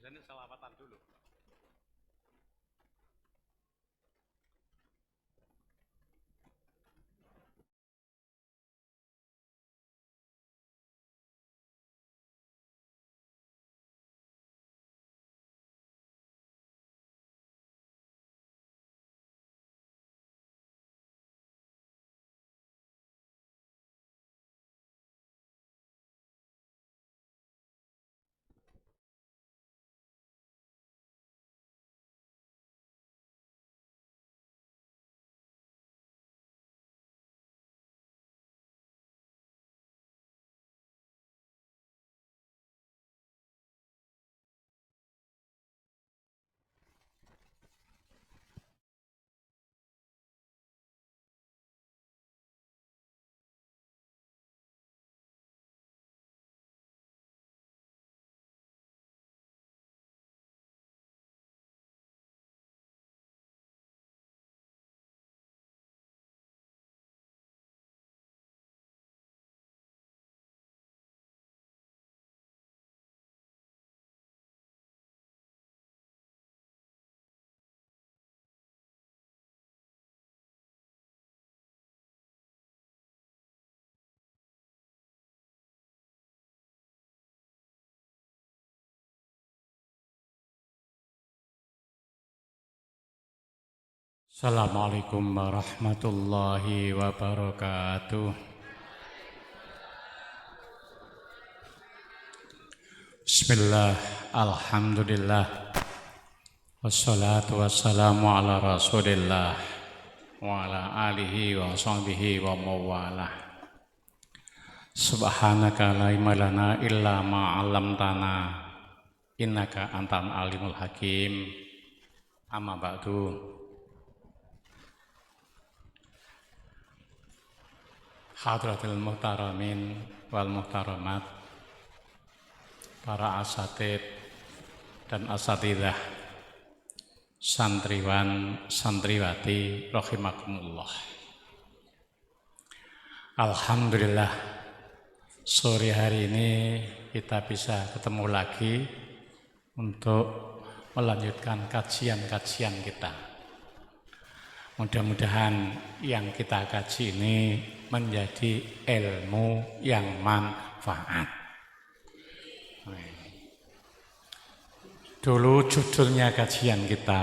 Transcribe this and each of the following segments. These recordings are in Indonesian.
biasanya selawatan dulu. Assalamualaikum warahmatullahi wabarakatuh. Bismillah, alhamdulillah, wassalatu wassalamu ala rasulillah wa ala alihi wa sahbihi wa mawalah. Subhanaka la ilma lana illa ma 'allamtana innaka antal alimul hakim. Amma ba'du. Hadratil muhtaramin wal muhtaramat, para asatid dan asatidah, santriwan santriwati rahimakumullah. Alhamdulillah, sore hari ini kita bisa ketemu lagi untuk melanjutkan kajian-kajian kita. Mudah-mudahan yang kita kaji ini menjadi ilmu yang manfaat. Dulu judulnya kajian kita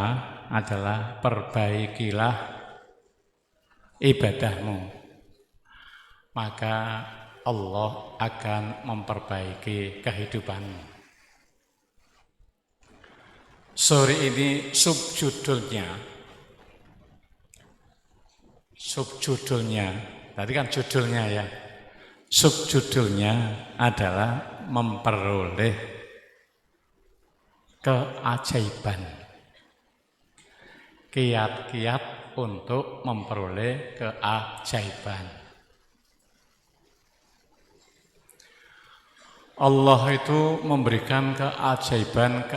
adalah perbaikilah ibadahmu, maka Allah akan memperbaiki kehidupanmu. Sore ini subjudulnya, tadi kan judulnya ya, subjudulnya adalah memperoleh keajaiban, kiat-kiat untuk memperoleh keajaiban. Allah itu memberikan keajaiban.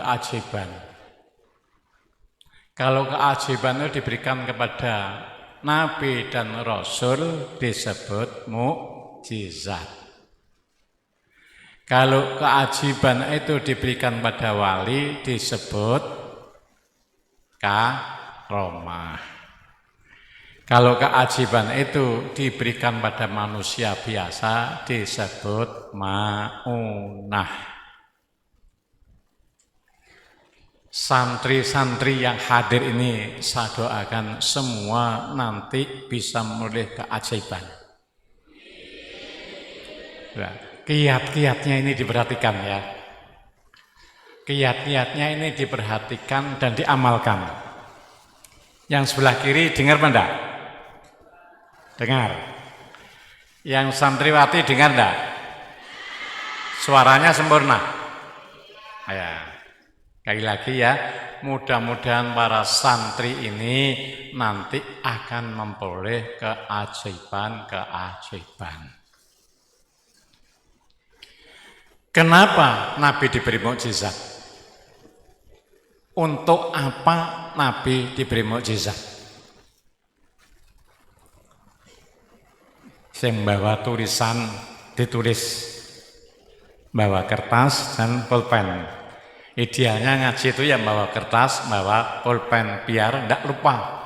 Kalau keajaiban itu diberikan kepada Nabi dan Rasul disebut mukjizat. Kalau keajaiban itu diberikan pada wali disebut karomah. Kalau keajaiban itu diberikan pada manusia biasa disebut maunah. Santri-santri yang hadir ini saya doakan semua nanti bisa memperoleh keajaiban. Nah, kiat-kiatnya ini diperhatikan ya. Kiat-kiatnya ini diperhatikan dan diamalkan. Yang sebelah kiri dengar enggak? Dengar. Yang santriwati dengar enggak? Suaranya sempurna. Ya. Sekali lagi ya, mudah-mudahan para santri ini nanti akan memperoleh keajaiban. Kenapa Nabi diberi mukjizat? Untuk apa Nabi diberi mukjizat? Saya membawa tulisan, ditulis, bawa kertas dan pulpen. Idealnya ngaji itu ya bawa kertas, bawa pulpen, biar tidak lupa.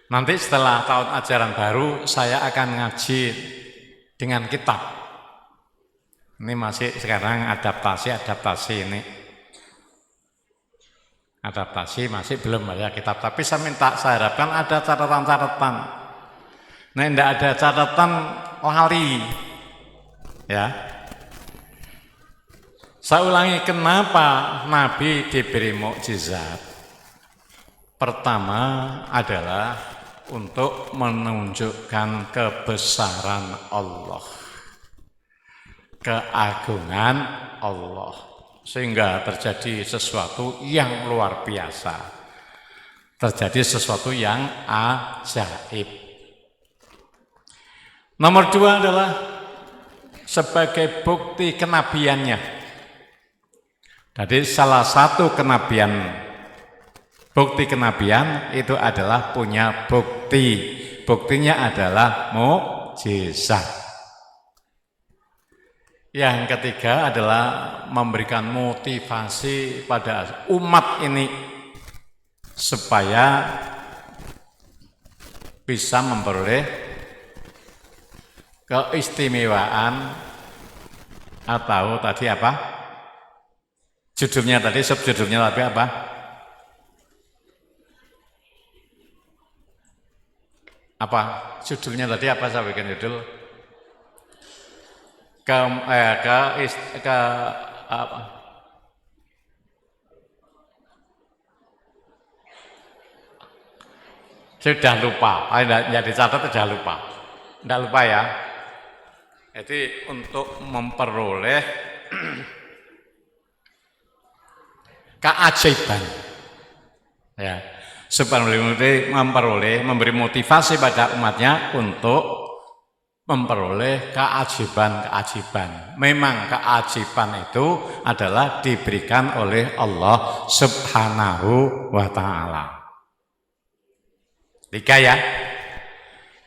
Nanti setelah tahun ajaran baru, saya akan ngaji dengan kitab. Ini masih sekarang adaptasi ini. Adaptasi masih belum ada kitab, tapi saya harapkan ada catatan-catatan. Nah, tidak ada catatan lari, ya. Saya ulangi, kenapa Nabi diberi mukjizat? Pertama adalah untuk menunjukkan kebesaran Allah, keagungan Allah, sehingga terjadi sesuatu yang luar biasa, terjadi sesuatu yang ajaib. Nomor dua adalah sebagai bukti kenabiannya. Jadi salah satu bukti kenabian itu adalah punya bukti. Buktinya adalah mukjizat. Yang ketiga adalah memberikan motivasi pada umat ini supaya bisa memperoleh keistimewaan atau tadi apa? Judulnya tadi, subjudulnya tapi apa? Apa? Judulnya tadi apa saya bikin judul? Apa? Sudah lupa, ya dicatat sudah lupa. Tidak lupa ya. Jadi untuk memperoleh keajaiban, ya, supaya memberi motivasi pada umatnya untuk memperoleh keajaiban. Memang keajaiban itu adalah diberikan oleh Allah Subhanahu wa Ta'ala. Tiga ya.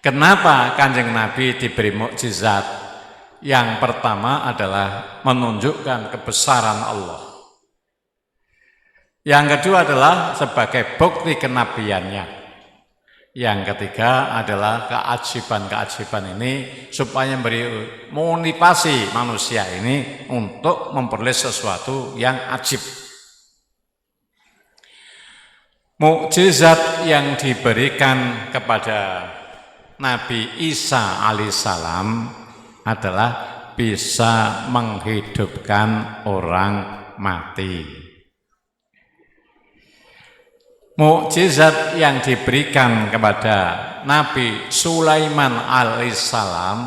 Kenapa Kanjeng Nabi diberi mukjizat? Yang pertama adalah menunjukkan kebesaran Allah. Yang kedua adalah sebagai bukti kenabiannya. Yang ketiga adalah keajaiban ini supaya memberi motivasi manusia ini untuk memperoleh sesuatu yang ajib. Mukjizat yang diberikan kepada Nabi Isa alaihissalam adalah bisa menghidupkan orang mati. Mukjizat yang diberikan kepada Nabi Sulaiman alaihissalam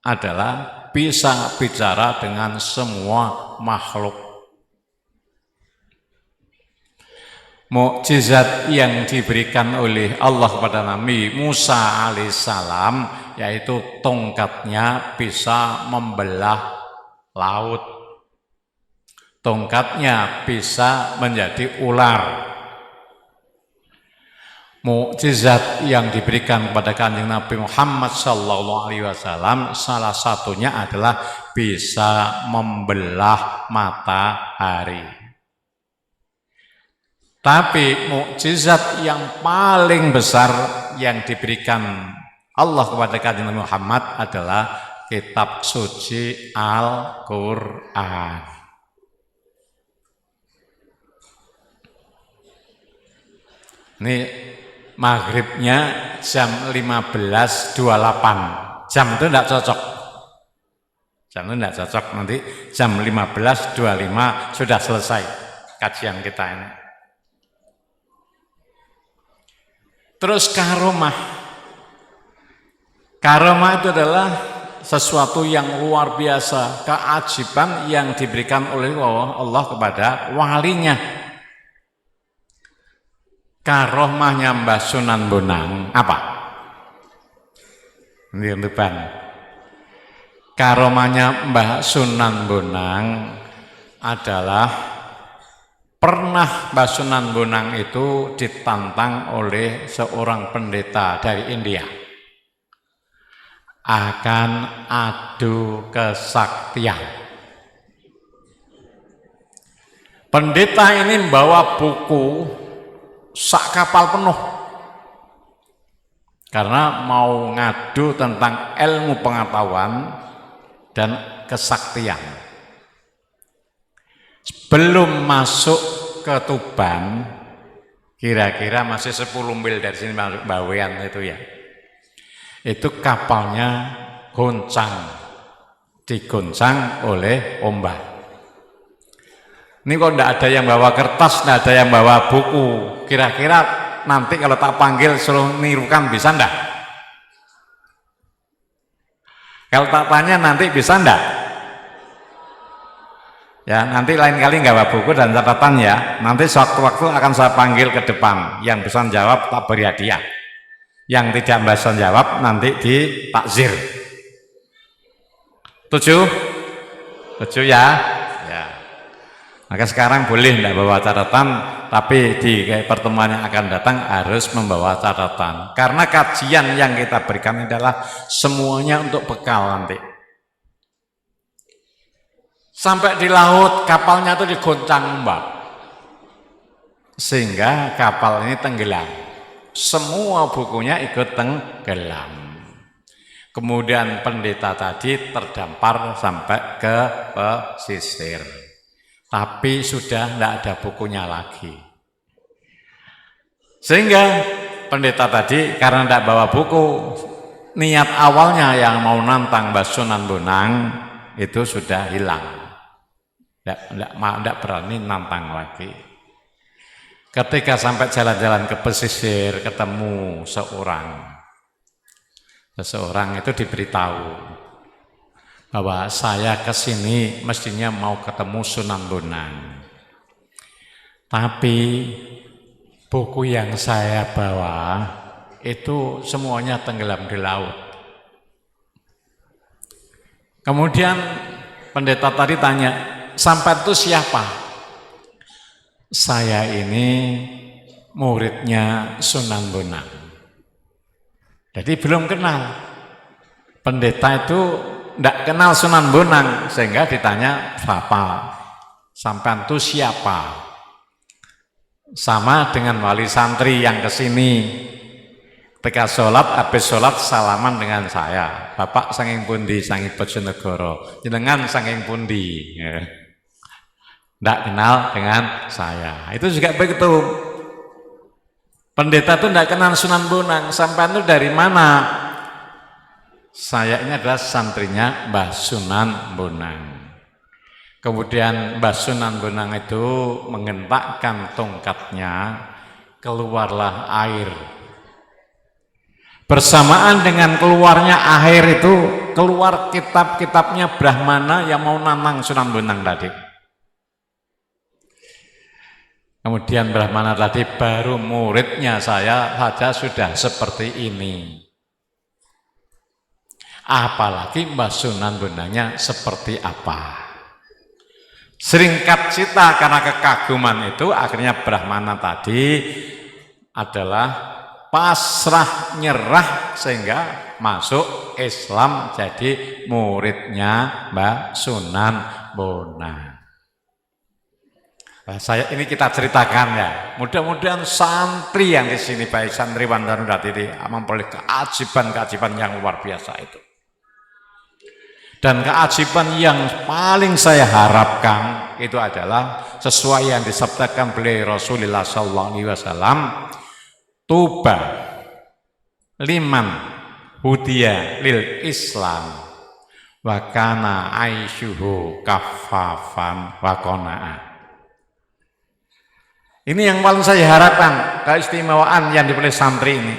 adalah bisa bicara dengan semua makhluk. Mukjizat yang diberikan oleh Allah kepada Nabi Musa alaihissalam yaitu tongkatnya bisa membelah laut. Tongkatnya bisa menjadi ular. Mukjizat yang diberikan kepada Kanjeng Nabi Muhammad SAW salah satunya adalah bisa membelah matahari. Tapi mukjizat yang paling besar yang diberikan Allah kepada Kanjeng Nabi Muhammad adalah kitab suci Al-Quran. Ini maghribnya jam 15.28. Jam itu tidak cocok. Jam itu tidak cocok. Nanti jam 15.25 sudah selesai kajian kita ini. Terus karomah. Karomah itu adalah sesuatu yang luar biasa, keajaiban yang diberikan oleh Allah kepada walinya. Karomahnya Mbah Sunan Bonang apa? Ini depan. Karomahnya Mbah Sunan Bonang adalah pernah Mbah Sunan Bonang itu ditantang oleh seorang pendeta dari India akan adu kesaktian. Pendeta ini membawa buku sak kapal penuh karena mau ngadu tentang ilmu pengetahuan dan kesaktian. Belum masuk ke Tuban, kira-kira masih 10 mil dari sini Bawean itu ya. Itu kapalnya goncang, digoncang oleh ombak. Ini kok enggak ada yang bawa kertas, enggak ada yang bawa buku. Kira-kira nanti kalau tak panggil suruh nirukan bisa enggak? Kalau tak tanya nanti bisa enggak? Ya, nanti lain kali nggak bawa buku dan catatan ya. Nanti sewaktu-waktu akan saya panggil ke depan. Yang bisa jawab tak beri hadiah. Yang tidak bisa jawab nanti ditakzir. Tujuh? Tujuh ya? Ya. Maka sekarang boleh tidak bawa catatan, tapi di pertemuan yang akan datang harus membawa catatan. Karena kajian yang kita berikan adalah semuanya untuk bekal nanti. Sampai di laut kapalnya itu digoncang ombak sehingga kapal ini tenggelam, semua bukunya ikut tenggelam. Kemudian pendeta tadi terdampar sampai ke pesisir, tapi sudah tidak ada bukunya lagi. Sehingga pendeta tadi karena tidak bawa buku, niat awalnya yang mau nantang Mbah Sunan Bonang itu sudah hilang. Tidak berani nantang lagi. Ketika sampai jalan-jalan ke pesisir, ketemu seseorang itu diberitahu bahwa saya ke sini mestinya mau ketemu Sunan Bonang. Tapi buku yang saya bawa itu semuanya tenggelam di laut. Kemudian pendeta tadi tanya, sampai itu siapa? Saya ini muridnya Sunan Bonang. Jadi belum kenal. Pendeta itu tidak kenal Sunan Bonang, sehingga ditanya siapa? Sampai itu siapa? Sama dengan wali santri yang kesini. Ketika sholat, habis sholat salaman dengan saya. Bapak sanging pundi, sanging Bojonegoro. Jenengan sanging pundi. Tidak kenal dengan saya. Itu juga begitu. Pendeta itu tidak kenal Sunan Bonang. Sampai itu dari mana? Saya ini adalah santrinya Mbah Sunan Bonang. Kemudian Mbah Sunan Bonang itu mengentakkan tongkatnya, keluarlah air. Bersamaan dengan keluarnya air itu, keluar kitab-kitabnya Brahmana yang mau nantang Sunan Bonang tadi. Kemudian Brahmana tadi baru muridnya saya saja sudah seperti ini. Apalagi Mbah Sunan Bonangnya seperti apa. Seringkat cita karena kekaguman itu akhirnya Brahmana tadi adalah pasrah nyerah sehingga masuk Islam jadi muridnya Mbah Sunan Bonang. Nah, ini kita ceritakan ya. Mudah-mudahan santri yang di sini baik santriwan dan ini memperoleh keajiban-keajiban yang luar biasa itu. Dan keajiban yang paling saya harapkan itu adalah sesuai yang disabdakan beliau Rasulullah SAW, tuba liman hudiya lil Islam wa kana aisyuhu kafafan wa qana'a. Ini yang paling saya harapkan, keistimewaan yang diperoleh santri ini,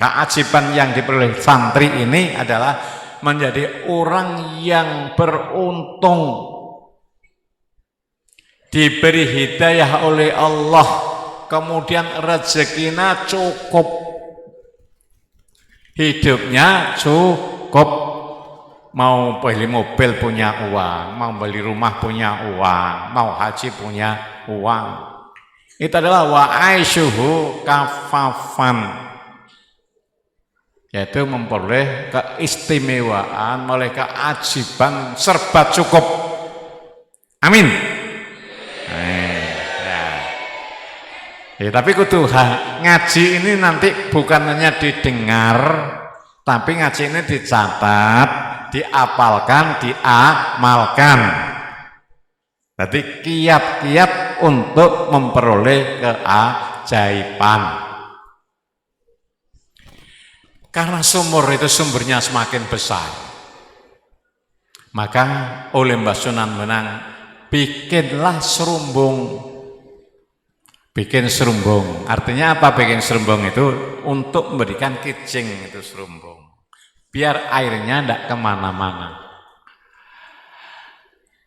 keajiban yang diperoleh santri ini adalah menjadi orang yang beruntung, diberi hidayah oleh Allah, kemudian rezekinya cukup, hidupnya cukup, mau beli mobil punya uang, mau beli rumah punya uang, mau haji punya uang. Itu adalah wa aisyuhu kafafan, yaitu memperoleh keistimewaan, memperoleh keajiban serba cukup. Amin. Ya, tapi kudu ngaji ini nanti bukan hanya didengar, tapi ngaji ini dicatat, diapalkan, diamalkan. Jadi kiat-kiat untuk memperoleh keajaiban. Karena sumur itu sumbernya semakin besar, maka oleh Mbah Sunan Bonang bikinlah serumbung. Bikin serumbung, artinya apa bikin serumbung itu? Untuk memberikan kijing itu serumbung, biar airnya tidak kemana-mana.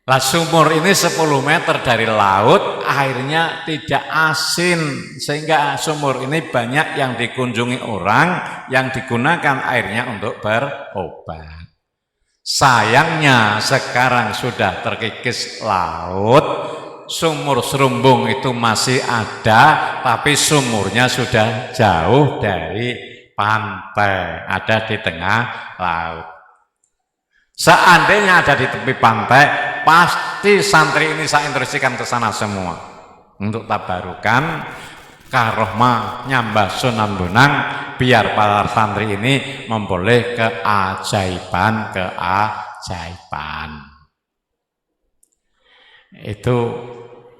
Lah sumur ini 10 meter dari laut, airnya tidak asin, sehingga sumur ini banyak yang dikunjungi orang, yang digunakan airnya untuk berobat. Sayangnya sekarang sudah terkikis laut, sumur serumbung itu masih ada, tapi sumurnya sudah jauh dari pantai, ada di tengah laut. Seandainya ada di tepi pantai, pasti santri ini saya instruksikan ke sana semua untuk tabarukan karohmahnya Mbah Sunan Bonang, biar para santri ini memperoleh keajaiban. Itu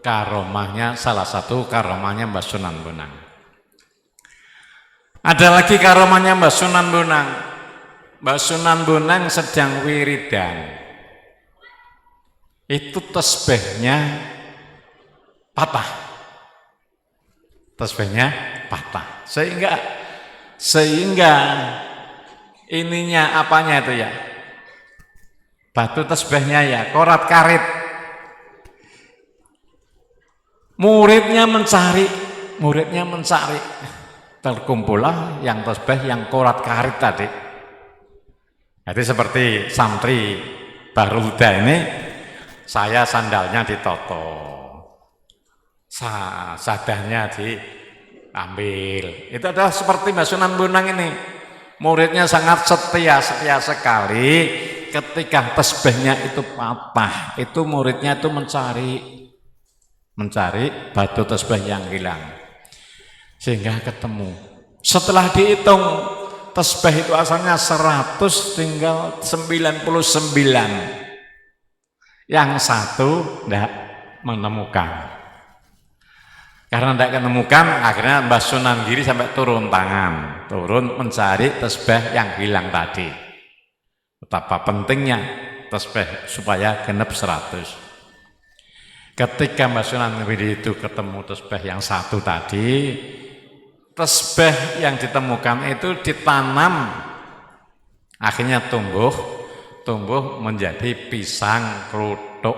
karomahnya, salah satu karomahnya Mbah Sunan Bonang. Ada lagi karomahnya Mbah Sunan Bonang. Mbah Sunan Bonang sedang wiridan, itu tasbihnya patah, sehingga ininya apanya itu ya, batu tasbihnya ya, korat karit. Muridnya mencari, terkumpullah yang tasbih yang korat karit tadi. Jadi seperti santri Baruda ini, saya sandalnya ditoto, sadahnya diambil. Itu adalah seperti Mbah Sunan Bonang ini, muridnya sangat setia sekali. Ketika tasbihnya itu patah, itu muridnya itu mencari batu tasbih yang hilang, sehingga ketemu. Setelah dihitung, tasbih itu asalnya 100, tinggal 99. Yang satu tidak menemukan. Karena tidak menemukan, akhirnya Mbah Sunan Giri sampai turun tangan, turun mencari tasbih yang hilang tadi. Betapa pentingnya tasbih supaya genep 100. Ketika Mbah Sunan Giri itu ketemu tasbih yang satu tadi, tasbih yang ditemukan itu ditanam, akhirnya tumbuh menjadi pisang kluthuk.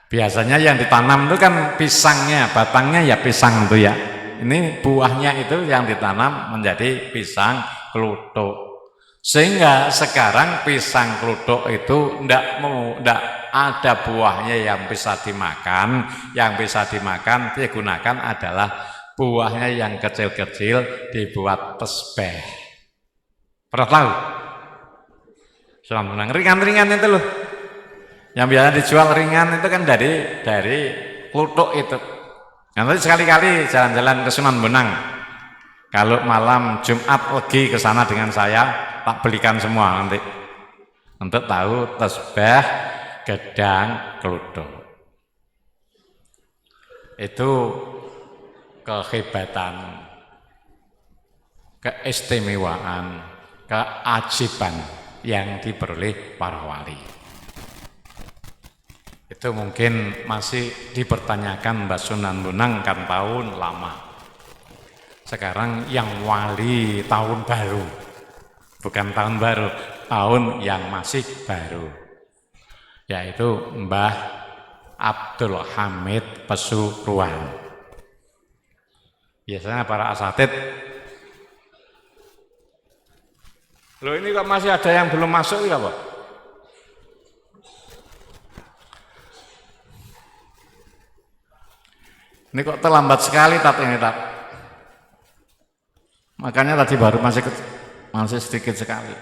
Biasanya yang ditanam itu kan pisangnya, batangnya ya pisang itu ya. Ini buahnya itu yang ditanam menjadi pisang kluthuk. Sehingga sekarang pisang kluthuk itu tidak ada buahnya yang bisa dimakan. Yang bisa dimakan digunakan adalah buahnya yang kecil-kecil dibuat tasbih. Pernah tahu? Sunan Bonang ringan-ringan itu loh. Yang biasa dijual ringan itu kan dari kluthuk itu. Nanti sekali-kali jalan-jalan ke Sunan Bonang, kalau malam Jumat lagi ke sana dengan saya, tak belikan semua nanti untuk tahu tasbih gedang kluthuk. Itu kehebatan, keistimewaan, keajaiban yang diperoleh para wali. Itu mungkin masih dipertanyakan Mbah Sunan Bonang kan tahun lama. Sekarang yang wali tahun baru, bukan tahun baru, tahun yang masih baru, yaitu Mbah Abdul Hamid Pesuruan. Biasanya para asatid, loh ini kok masih ada yang belum masuk ya Pak? Ini kok terlambat sekali ini tat. Makanya tadi baru masih sedikit sekali.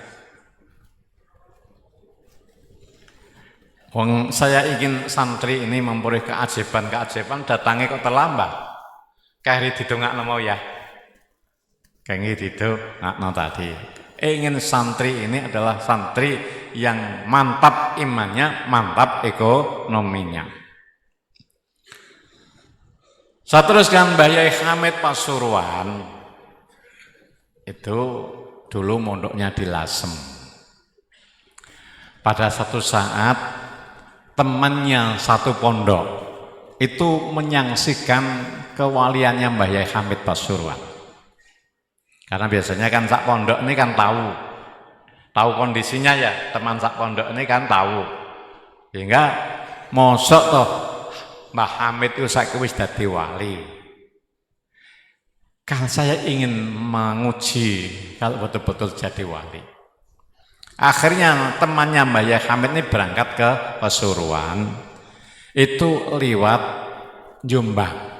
Saya ingin santri ini memperoleh keajaiban, datangi kok terlambat. Kari didongakno mau ya. Kangi didongakno tadi. Ingin santri ini adalah santri yang mantap imannya, mantap ekonominya. Saya teruskan Mbah Yai Hamid Pasuruan itu dulu mondoknya di Lasem. Pada satu saat temannya satu pondok itu menyaksikan kewaliannya Mbah Yai Hamid Pasuruan. Karena biasanya kan sak pondok ini kan tahu kondisinya ya, teman sak pondok ini kan tahu. Sehingga mosok toh Mbah Hamid itu saiki wis dadi wali. Kan saya ingin menguji kalau betul-betul jadi wali. Akhirnya temannya Mbah Yai Hamid ini berangkat ke Pasuruan. Itu liwat Jombang.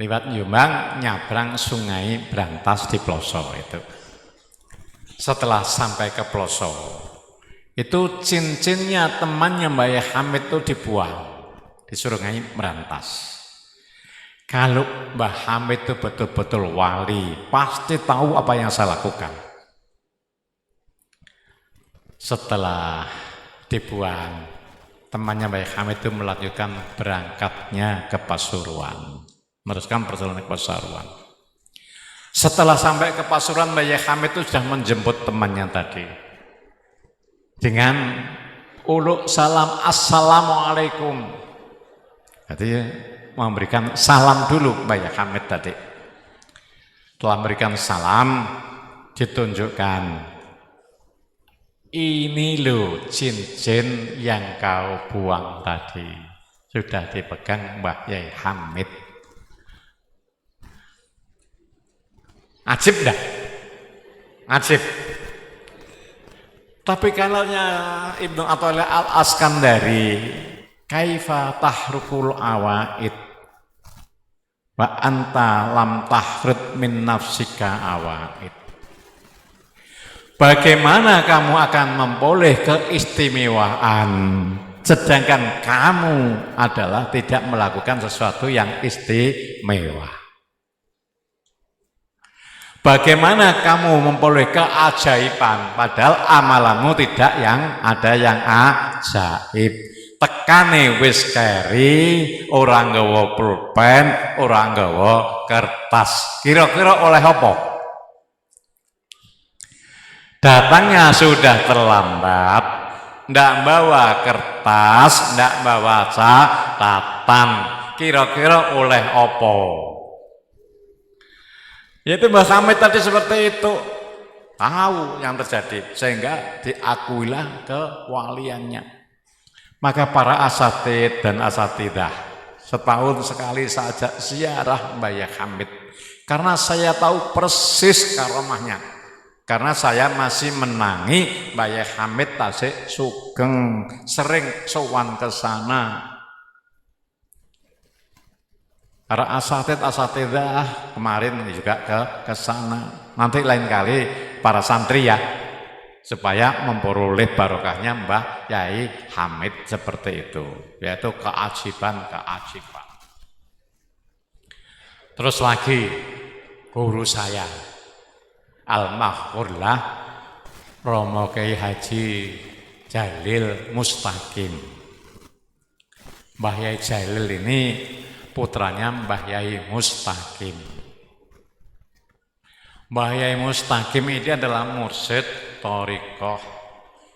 Liwat Jombang nyabrang Sungai Brantas di Ploso itu. Setelah sampai ke Ploso, itu cincinnya temannya Mbah Yai Hamid itu dibuang di Sungai Brantas. Kalau Mbah Hamid itu betul-betul wali, pasti tahu apa yang saya lakukan. Setelah dibuang, temannya Mbah Yai Hamid itu melanjutkan berangkatnya ke Pasuruan. Meneruskan perjalanan ke Pasuruan. Setelah sampai ke Pasuruan, Mbah Yai Hamid itu sudah menjemput temannya tadi dengan uluk salam assalamualaikum. Jadi memberikan salam dulu Mbah Yai Hamid tadi. Setelah memberikan salam, ditunjukkan, ini loh cincin yang kau buang tadi, sudah dipegang Mbah Yai Hamid. Ajib dah, ajib. Tapi kalaunya Ibnu Athaillah Al-Askandari, kaifa tahrukul awaid wa anta lam tahrud min nafsika awaid. Bagaimana kamu akan memperoleh keistimewaan sedangkan kamu adalah tidak melakukan sesuatu yang istimewa? Bagaimana kamu memperoleh keajaiban padahal amalanmu tidak yang ada yang ajaib? Tekane wis keri, orang nggawa pulpen, orang nggawa kertas. Kira-kira oleh apa? Datangnya sudah terlambat, ndak bawa kertas, ndak bawa catatan. Kira-kira oleh apa? Yaitu Mbah Hamid tadi seperti itu, tahu yang terjadi sehingga diakuilah kewaliannya. Maka para asatid dan asatidah setahun sekali saja ziarah Mbah Yai Hamid karena saya tahu persis karomahnya. Karena saya masih menangi Mbah Yai Hamid Tasik Sugeng, sering sowan ke sana. Para asatidah kemarin juga ke sana. Nanti lain kali para santri ya, supaya memperoleh barokahnya Mbah Yai Hamid seperti itu, yaitu keajiban. Terus lagi guru saya almarhumlah Romo Kyai Haji Jalil Mustaqim. Mbah Yai Jalil ini putranya Mbah Yai Mustaqim. Mbah Yai Mustaqim ini adalah mursyid Thariqah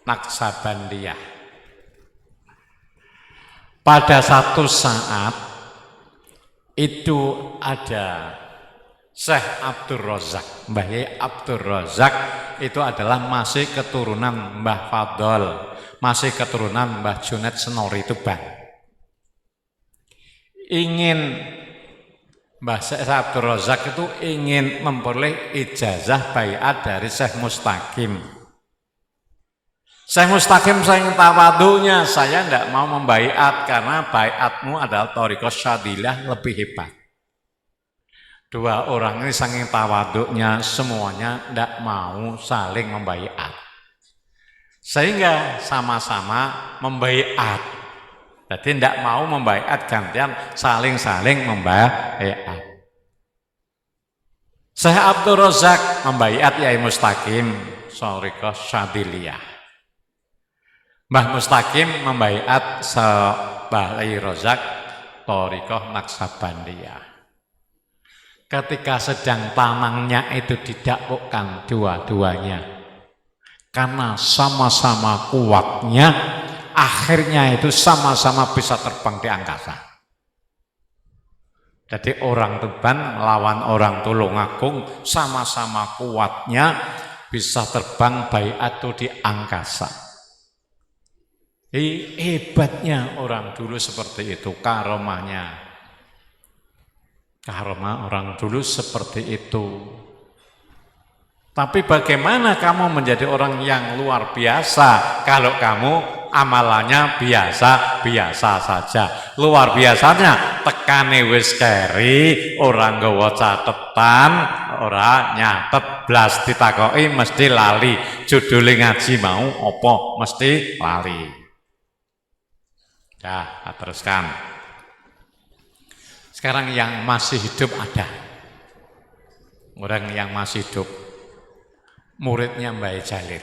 Naksabandiyah. Pada satu saat itu ada Syekh Abdul Razak. Mbah Yai Abdul Razak itu adalah masih keturunan Mbah Fadol, masih keturunan Mbah Junaid Senori Tuban. Mbah Syekh Abdul Razak itu ingin memperoleh ijazah baiat dari Syekh Mustaqim. Syekh Mustaqim saking tawadhunya, saya tidak mau membaiat karena baiatmu adalah thariqah syadilah lebih hebat. Dua orang ini saking tawadhunya semuanya tidak mau saling membaiat. Sehingga sama-sama membaiat. Jadi tidak mau membaiat gantian saling-saling membaiat. Syekh Abdul Razak membaiat Yai Mustaqim Thariqah Syadziliyah. Mbah Mustaqim membaiat Mbah Yai Razak Thariqah Naksabandiyah. Ketika sedang tanangnya itu didakwahkan dua-duanya, karena sama-sama kuatnya, akhirnya itu sama-sama bisa terbang di angkasa. Jadi orang Tuban melawan orang Tulungagung, sama-sama kuatnya bisa terbang baiat itu di angkasa. Hebatnya orang dulu seperti itu, karomahnya. Karomah orang dulu seperti itu. Tapi bagaimana kamu menjadi orang yang luar biasa kalau kamu amalannya biasa-biasa saja? Luar biasanya tekane wis keri, orang nggawa catetan, ora nyatet blas ditakoki mesti lali. Judule ngaji mau apa mesti lali. Ya, teruskan. Sekarang yang masih hidup ada. Orang yang masih hidup. Muridnya Mbah Jalil.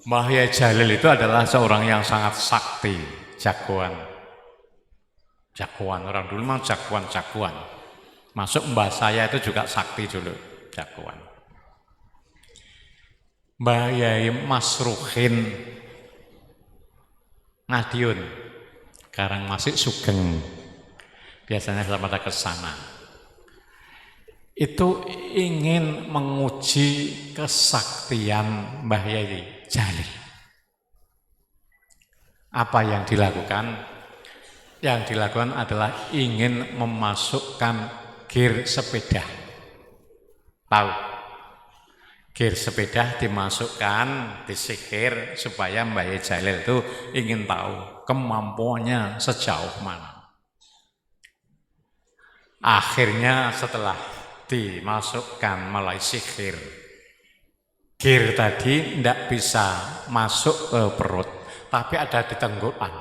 Mbah Jalil itu adalah seorang yang sangat sakti, jagoan. Jagoan, orang dulu memang jagoan-jagoan. Masuk mbah saya itu juga sakti dulu, jagoan. Mbah Yai Masruhin Ngadiun, sekarang masih Sugeng. Biasanya pada ke sana. Itu ingin menguji kesaktian Mbah Yai Jalil. Apa yang dilakukan? Yang dilakukan adalah ingin memasukkan gear sepeda. Tahu? Gear sepeda dimasukkan, disihir supaya Mbah Yai Jalil itu ingin tahu kemampuannya sejauh mana. Akhirnya setelah dimasukkan melalui sihir, gear tadi tidak bisa masuk ke perut, tapi ada di tenggorokan.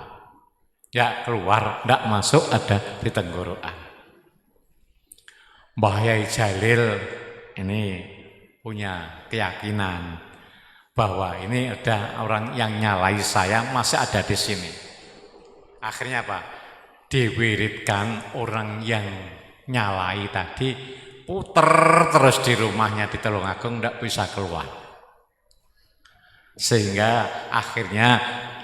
Ya keluar, tidak masuk, ada di tenggorokan. Mbah Yai Jalil ini punya keyakinan bahwa ini ada orang yang nyalai saya masih ada di sini. Akhirnya apa? Diwiridkan orang yang nyalai tadi puter terus di rumahnya di Tulungagung tidak bisa keluar, sehingga akhirnya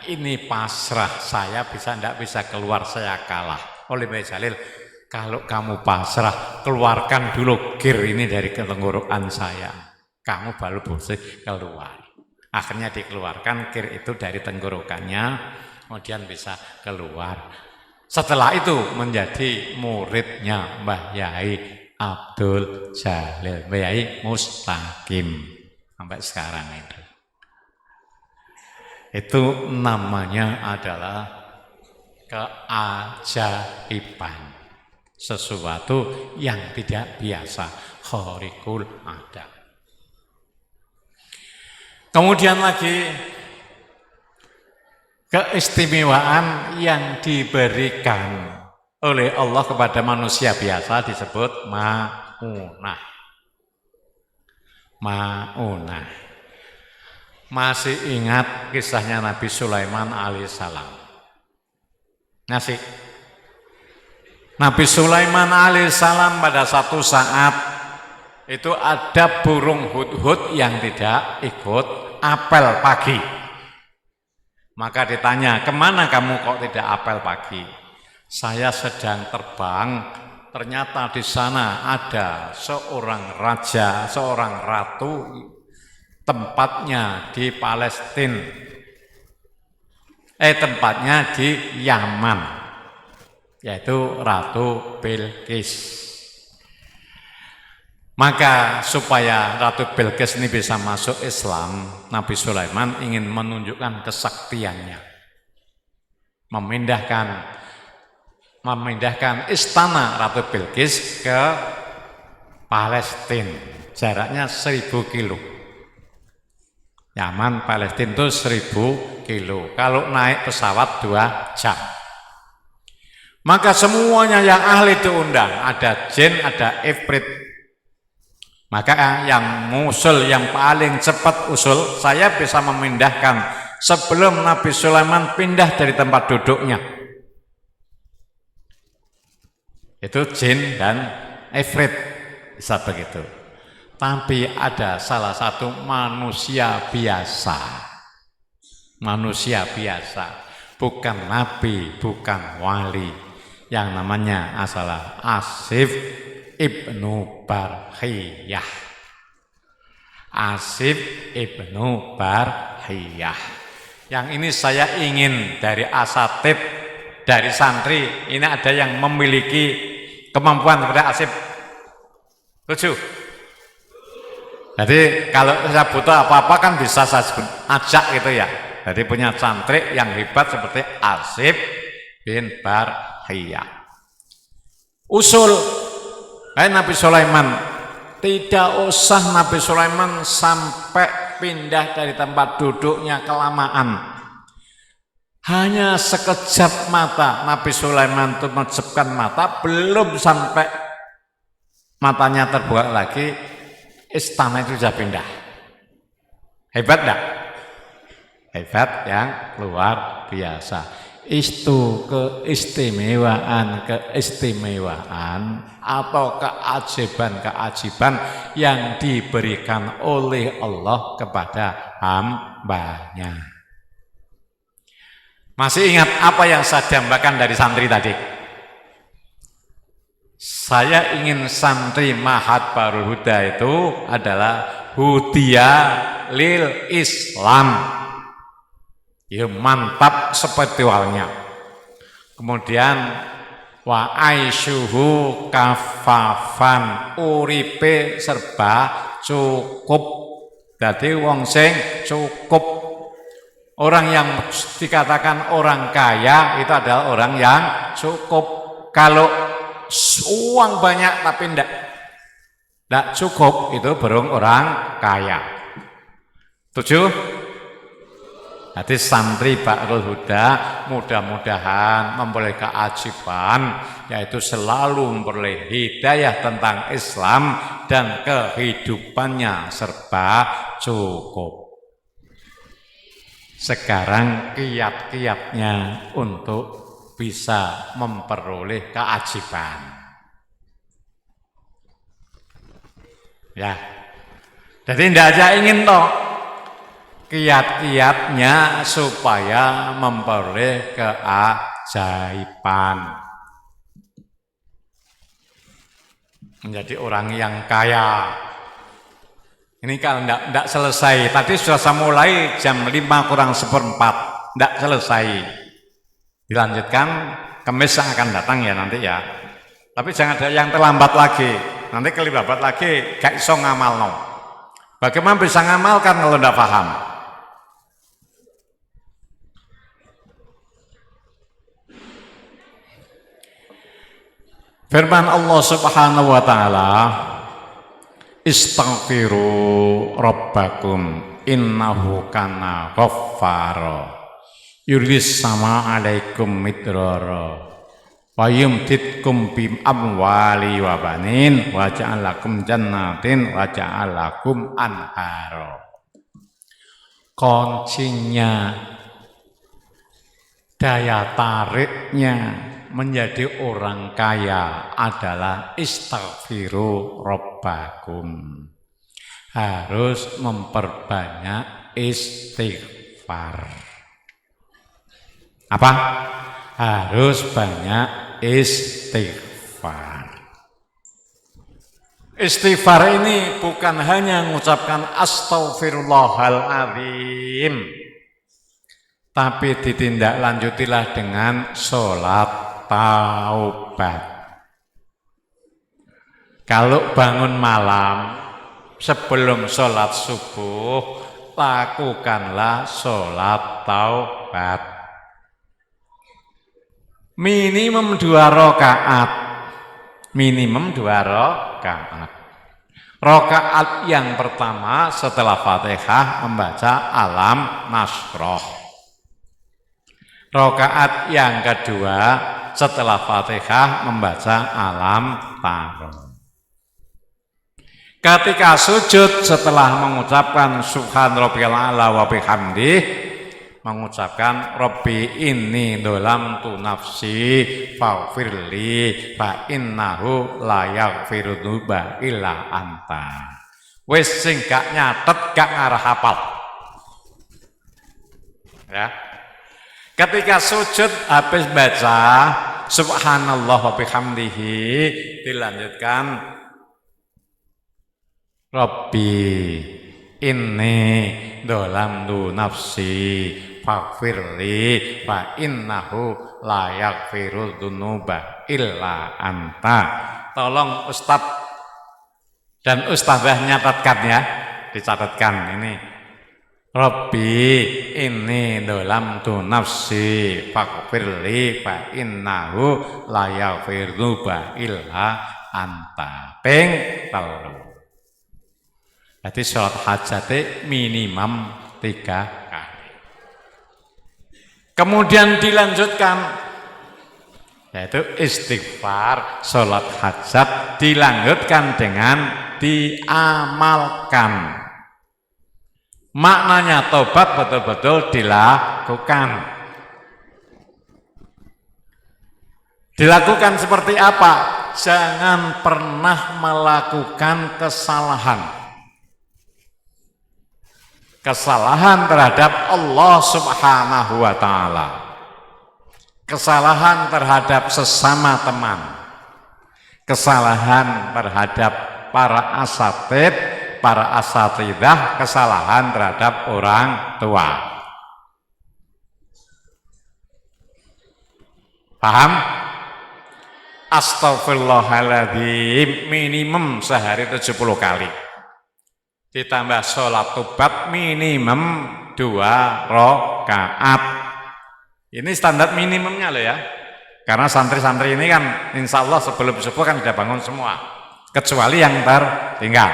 ini pasrah, saya tidak bisa keluar, saya kalah. Oleh Mbah Jalil, kalau kamu pasrah keluarkan dulu gear ini dari tenggorokan saya, kamu baru bisa keluar. Akhirnya dikeluarkan gear itu dari tenggorokannya, kemudian bisa keluar. Setelah itu menjadi muridnya Mbah Yai Abdul Jalil, Mbah Yai Mustaqim sampai sekarang itu. Itu namanya adalah keajaiban, sesuatu yang tidak biasa, khariqul adat. Kemudian lagi keistimewaan yang diberikan oleh Allah kepada manusia biasa disebut ma'unah. Ma'unah. Masih ingat kisahnya Nabi Sulaiman alaihissalam? Masih? Nabi Sulaiman alaihissalam pada satu saat itu ada burung hudhud yang tidak ikut apel pagi. Maka ditanya, kemana kamu kok tidak apel pagi? Saya sedang terbang, ternyata di sana ada seorang raja, seorang ratu, tempatnya di Palestina, tempatnya di Yaman, yaitu Ratu Bilqis. Maka supaya Ratu Bilqis ini bisa masuk Islam, Nabi Sulaiman ingin menunjukkan kesaktiannya, memindahkan istana Ratu Bilqis ke Palestina, jaraknya 1000 kilo. Yaman Palestina itu 1000 kilo. Kalau naik pesawat 2 jam. Maka semuanya yang ahli diundang, ada jin, ada ifrit. Maka yang usul, yang paling cepat usul, saya bisa memindahkan sebelum Nabi Sulaiman pindah dari tempat duduknya. Itu jin dan ifrit, bisa begitu. Tapi ada salah satu manusia biasa. Manusia biasa, bukan nabi, bukan wali. Yang namanya adalah Asif ibnu Barhiyah. Asif ibnu Barhiyah. Yang ini saya ingin dari asatid, dari santri, ini ada yang memiliki kemampuan seperti Asif. Setuju? Jadi kalau saya butuh apa-apa kan bisa saya ajak gitu ya. Jadi punya santri yang hebat seperti Asif bin Barhiyah. Usul Nabi Sulaiman, tidak usah Nabi Sulaiman sampai pindah dari tempat duduknya kelamaan. Hanya sekejap mata Nabi Sulaiman itu menjepkan mata, belum sampai matanya terbuka lagi, istana itu sudah pindah. Hebat enggak? Hebat yang luar biasa. Itu keistimewaan atau keajaiban yang diberikan oleh Allah kepada hambanya. Masih ingat apa yang saya dambakan dari santri tadi? Saya ingin santri Mahat Barul Huda itu adalah Hudiyah lil Islam. Ya mantap spiritualnya. Kemudian wa aisyuhu kafafan, uripe serba cukup. Dadi wong sing cukup. Orang yang dikatakan orang kaya itu adalah orang yang cukup. Kalau uang banyak tapi tidak cukup, itu baru orang kaya. Tujuh. Jadi santri Barul Huda mudah-mudahan memperoleh keajaiban, yaitu selalu memperoleh hidayah tentang Islam dan kehidupannya serba cukup. Sekarang kiat-kiatnya untuk bisa memperoleh keajaiban. Ya, jadi tidak aja ingin toh. Kiat-kiatnya supaya memperoleh keajaiban. Menjadi orang yang kaya. Ini kalau tidak selesai. Tadi sudah saya mulai jam 5 kurang 1/4. Tidak selesai. Dilanjutkan Kamis yang akan datang ya nanti ya. Tapi jangan ada yang terlambat lagi. Nanti kelibat lagi gak iso ngamal no. Bagaimana bisa ngamalkan kalau tidak paham? Firman Allah Subhanahu wa taala, istaghfiru rabbakum innahu kana ghaffara yurlis sama alaikum midrara wa yumditkum bim amwali wa banin wa ja'alakum jannatin wa ja'alakum anhara. Kuncinya, daya tariknya menjadi orang kaya adalah istaghfiru rabbakum. Harus memperbanyak istighfar. Apa? Harus banyak istighfar. Istighfar ini bukan hanya mengucapkan astaghfirullahaladzim, tapi ditindaklanjutilah dengan sholat taubat. Kalau bangun malam sebelum sholat subuh, lakukanlah sholat taubat. Minimum 2 rakaat. Minimum 2 rakaat. Rakaat yang pertama setelah Fatihah membaca Alam Nasroh. Rakaat yang kedua setelah Fatihah membaca Alam Tara. Ketika sujud setelah mengucapkan Subhan Rabbiyal A'la wa bihamdih, mengucapkan Rabbi inni dolamtu nafsi faghfirli fa innahu la yaghfiru dzunuba illa anta. Wis sing gak nyatet gak ngarah hafal. Ya. Ketika sujud habis baca Subhanallah wa bihamdihi, dilanjutkan Rabbi inni dolamtu nafsi faghfirli fa innahu la yaghfiru dzunuba illa anta. Tolong Ustadz dan Ustadzah nyatatkan ya, dicatatkan ini. Rabbi inni dolamtu nafsi faghfirli fa innahu la yaghfiru dzunuba illa anta. Ping 3. Jadi sholat hajat minimum 3 kali. Kemudian dilanjutkan yaitu istighfar sholat hajat, dilanjutkan dengan diamalkan. Maknanya tobat betul-betul dilakukan. Dilakukan seperti apa? Jangan pernah melakukan kesalahan. Kesalahan terhadap Allah Subhanahu wa ta'ala, kesalahan terhadap sesama teman, kesalahan terhadap para asatid, para asatidah, kesalahan terhadap orang tua. Paham? Astaghfirullahaladzim minimum sehari 70 kali. Ditambah sholat tobat minimum 2 rakaat. Ini standar minimumnya loh ya. Karena santri-santri ini kan insya Allah sebelum subuh kan sudah bangun semua. Kecuali yang tertinggal.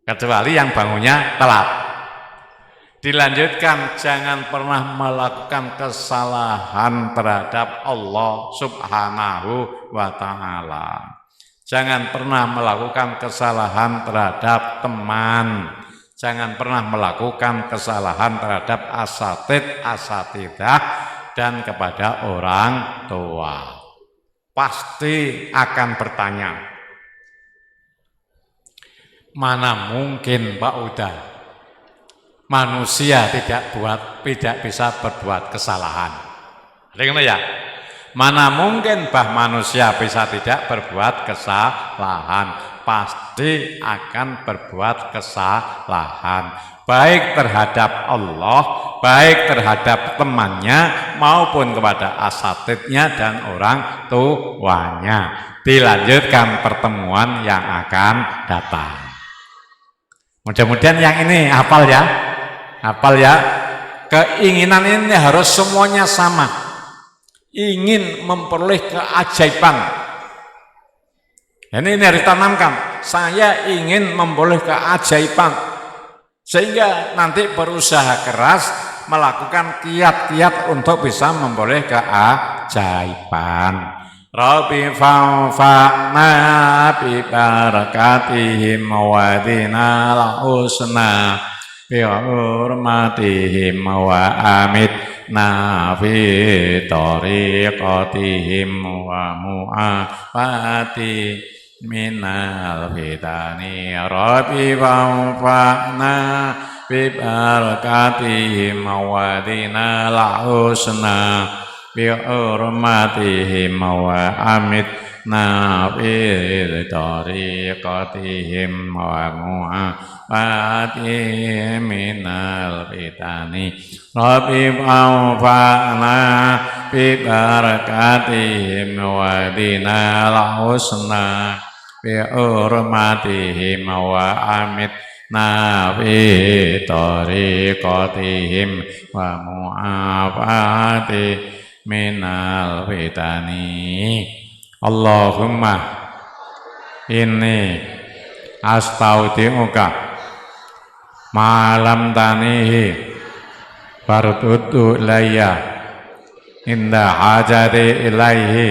Kecuali yang bangunnya telat. Dilanjutkan, jangan pernah melakukan kesalahan terhadap Allah Subhanahu wa ta'ala. Jangan pernah melakukan kesalahan terhadap teman. Jangan pernah melakukan kesalahan terhadap asatid, asatidah, dan kepada orang tua. Pasti akan bertanya, mana mungkin Pak Uda manusia tidak bisa berbuat kesalahan. Dengar ya? Mana mungkin manusia bisa tidak berbuat kesalahan? Pasti akan berbuat kesalahan, baik terhadap Allah, baik terhadap temannya, maupun kepada asatidnya dan orang tuanya. Dilanjutkan pertemuan yang akan datang. Mudah-mudahan yang ini hafal ya, hafal ya. Keinginan ini harus semuanya sama. Ingin memperoleh keajaiban. Ini harus ditanamkan. Saya ingin memperoleh keajaiban. Sehingga nanti berusaha keras melakukan kiat-kiat untuk bisa memperoleh keajaiban. Rabbi fa'fa'na bi barakatihim wa dinal husna bi hurmatihim wa amitna fi tariqatihim wa mu'afati minal fitani. Rabbi fa'fa'na bi barakatihim wa dinal husna bi hurmatihim wa amitna fi tariqatihim wa mu'afati minal fitani. Rabbi anfa'na bi barakatihim wa dinal husna bi hurmatihim wa amitna fi tariqatihim wa mu'afati minal fitani. Allahumma inni astaudi'uka ma'alam tanihi fardudu ilayya inda hajati ilaihi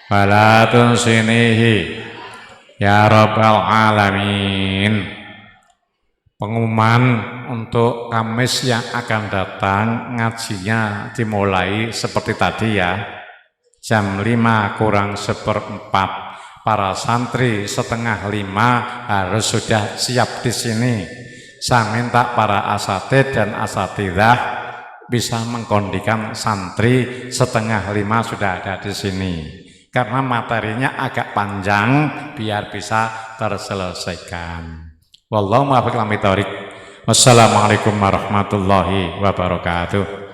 fala tunsinihi ya rabbal alamin. Pengumuman untuk Kamis yang akan datang, ngajinya dimulai seperti tadi ya, jam 5:45. Para santri 4:30 harus sudah siap di sini. Saya minta para asatidz dan asatidzah bisa mengkondikan santri 4:30 sudah ada di sini. Karena materinya agak panjang, biar bisa terselesaikan. Wallahu muwaffiq ila aqwamit thoriq. Wassalamualaikum warahmatullahi wabarakatuh.